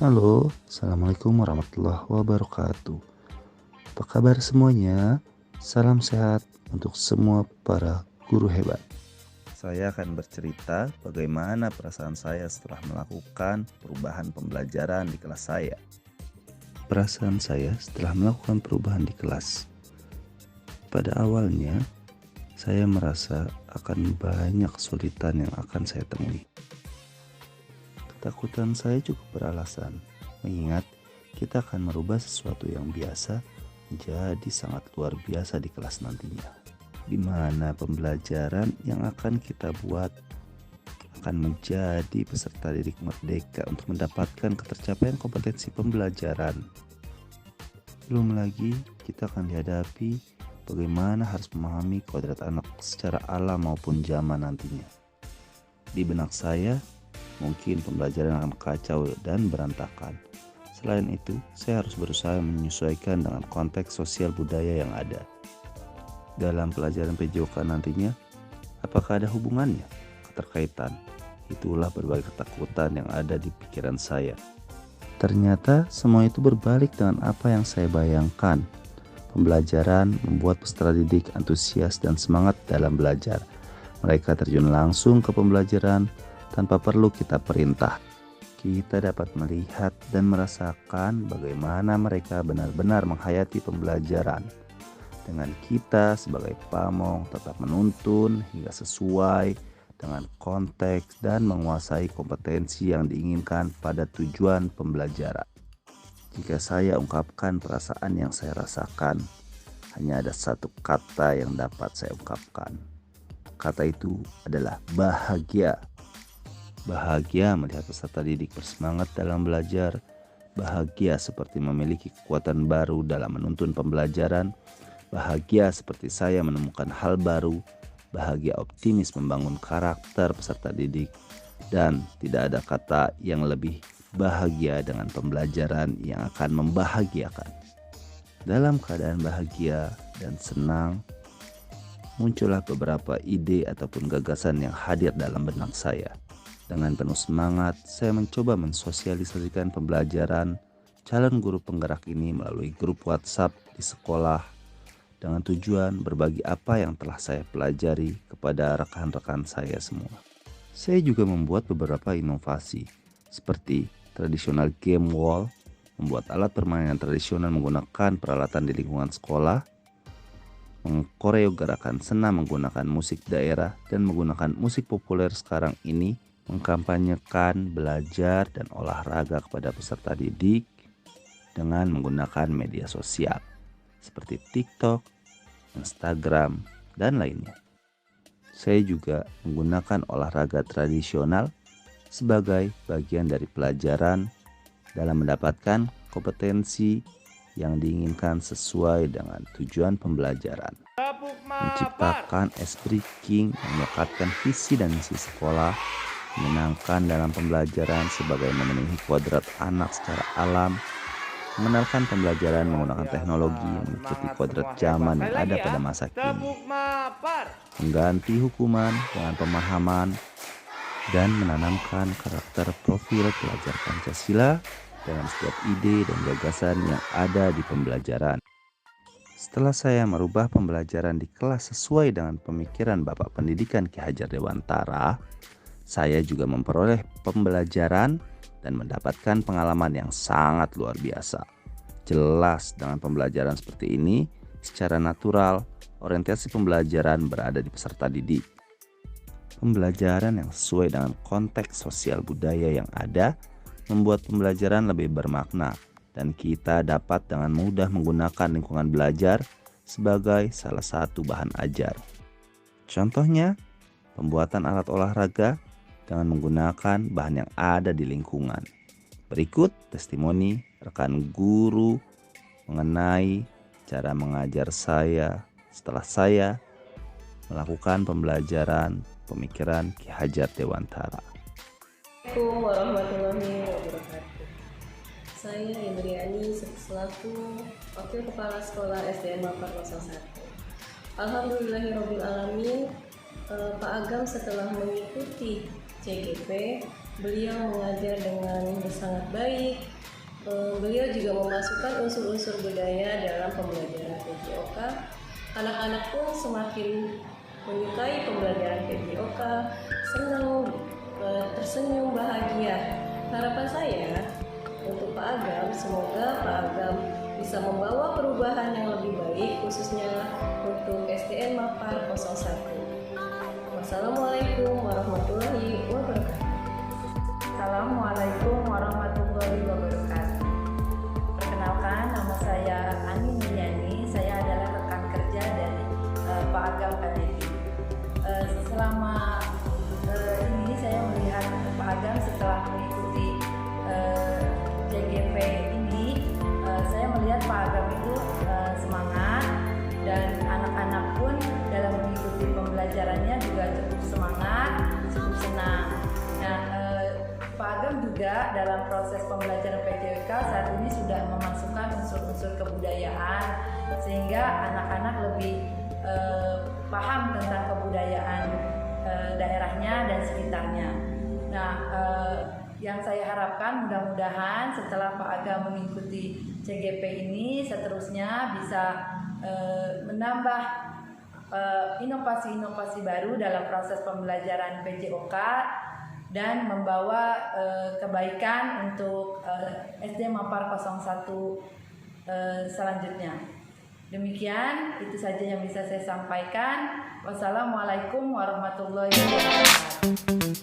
Halo, Assalamualaikum warahmatullahi wabarakatuh. Apa kabar semuanya? Salam sehat untuk semua para guru hebat. Saya akan bercerita bagaimana perasaan saya setelah melakukan perubahan pembelajaran di kelas saya. Perasaan saya setelah melakukan perubahan di kelas. Pada awalnya, saya merasa akan banyak kesulitan yang akan saya temui. Ketakutan saya cukup beralasan, mengingat kita akan merubah sesuatu yang biasa menjadi sangat luar biasa di kelas nantinya, di mana pembelajaran yang akan kita buat akan menjadi peserta didik merdeka untuk mendapatkan ketercapaian kompetensi pembelajaran. Belum lagi kita akan dihadapi bagaimana harus memahami kodrat anak secara alam maupun zaman nantinya. Di benak saya, mungkin pembelajaran akan kacau dan berantakan. Selain itu, saya harus berusaha menyesuaikan dengan konteks sosial budaya yang ada. Dalam pelajaran PJOK nantinya, apakah ada hubungannya? Keterkaitan. Itulah berbagai ketakutan yang ada di pikiran saya. Ternyata semua itu berbalik dengan apa yang saya bayangkan. Pembelajaran membuat peserta didik antusias dan semangat dalam belajar. Mereka terjun langsung ke pembelajaran tanpa perlu kita perintah. Kita dapat melihat dan merasakan bagaimana mereka benar-benar menghayati pembelajaran. Dengan kita sebagai pamong tetap menuntun hingga sesuai dengan konteks dan menguasai kompetensi yang diinginkan pada tujuan pembelajaran. Jika saya ungkapkan perasaan yang saya rasakan, hanya ada satu kata yang dapat saya ungkapkan. Kata itu adalah bahagia. Bahagia melihat peserta didik bersemangat dalam belajar, bahagia seperti memiliki kekuatan baru dalam menuntun pembelajaran, bahagia seperti saya menemukan hal baru, bahagia optimis membangun karakter peserta didik, dan tidak ada kata yang lebih bahagia dengan pembelajaran yang akan membahagiakan. Dalam keadaan bahagia dan senang, muncullah beberapa ide ataupun gagasan yang hadir dalam benak saya. Dengan penuh semangat, saya mencoba mensosialisasikan pembelajaran calon guru penggerak ini melalui grup WhatsApp di sekolah dengan tujuan berbagi apa yang telah saya pelajari kepada rekan-rekan saya semua. Saya juga membuat beberapa inovasi seperti tradisional game wall, membuat alat permainan tradisional menggunakan peralatan di lingkungan sekolah, mengkoreografikan senam menggunakan musik daerah, dan menggunakan musik populer sekarang ini mengkampanyekan belajar dan olahraga kepada peserta didik dengan menggunakan media sosial seperti TikTok, Instagram, dan lainnya. Saya juga menggunakan olahraga tradisional sebagai bagian dari pelajaran dalam mendapatkan kompetensi yang diinginkan sesuai dengan tujuan pembelajaran. Menciptakan esprit king yang melekatkan visi dan misi sekolah, menyenangkan dalam pembelajaran sebagai memenuhi kodrat anak secara alam, mengenalkan pembelajaran menggunakan teknologi yang mengikuti kodrat zaman yang ada pada masa kini, mengganti hukuman dengan pemahaman, dan menanamkan karakter profil pelajar Pancasila dalam setiap ide dan gagasan yang ada di pembelajaran. Setelah saya merubah pembelajaran di kelas sesuai dengan pemikiran Bapak Pendidikan Ki Hajar Dewantara, saya juga memperoleh pembelajaran dan mendapatkan pengalaman yang sangat luar biasa. Jelas dengan pembelajaran seperti ini, secara natural, orientasi pembelajaran berada di peserta didik. Pembelajaran yang sesuai dengan konteks sosial budaya yang ada membuat pembelajaran lebih bermakna, dan kita dapat dengan mudah menggunakan lingkungan belajar sebagai salah satu bahan ajar. Contohnya, pembuatan alat olahraga dengan menggunakan bahan yang ada di lingkungan. Berikut testimoni rekan guru mengenai cara mengajar saya setelah saya melakukan pembelajaran pemikiran Ki Hajar Dewantara. Assalamualaikum warahmatullahi wabarakatuh. Saya Indriani selaku Wakil Kepala Sekolah SDN Mapar 01. Alhamdulillahirobbilalamin, Pak Agam setelah mengikuti CGP Beliau mengajar dengan sangat baik. Beliau juga memasukkan unsur-unsur budaya dalam pembelajaran PJOK. Anak-anak pun semakin menyukai pembelajaran PJOK, senang, tersenyum, bahagia. Harapan saya untuk Pak Agam, semoga Pak Agam bisa membawa perubahan yang lebih baik, khususnya untuk SDN Mapar 01. Wassalamualaikum warahmatullahi wabarakatuh. Assalamualaikum warahmatullahi wabarakatuh. Perkenalkan, nama saya Ani Nuriani. Saya adalah rekan kerja dari Pak Agam Kadedi. Selama ini saya melihat Pak Agam setelah mengikuti JGP ini, saya melihat Pak Agam itu semangat, dan anak-anak pun dalam mengikuti pembelajarannya juga cukup semangat, cukup senang. Nah, Pak Agam juga dalam proses pembelajaran PJOK saat ini sudah memasukkan unsur-unsur kebudayaan sehingga anak-anak lebih paham tentang kebudayaan daerahnya dan sekitarnya. Nah, yang saya harapkan mudah-mudahan setelah Pak Agam mengikuti CGP ini seterusnya bisa menambah inovasi-inovasi baru dalam proses pembelajaran PJOK dan membawa kebaikan untuk SD Mapar 01 selanjutnya. Demikian, itu saja yang bisa saya sampaikan. Wassalamualaikum warahmatullahi wabarakatuh.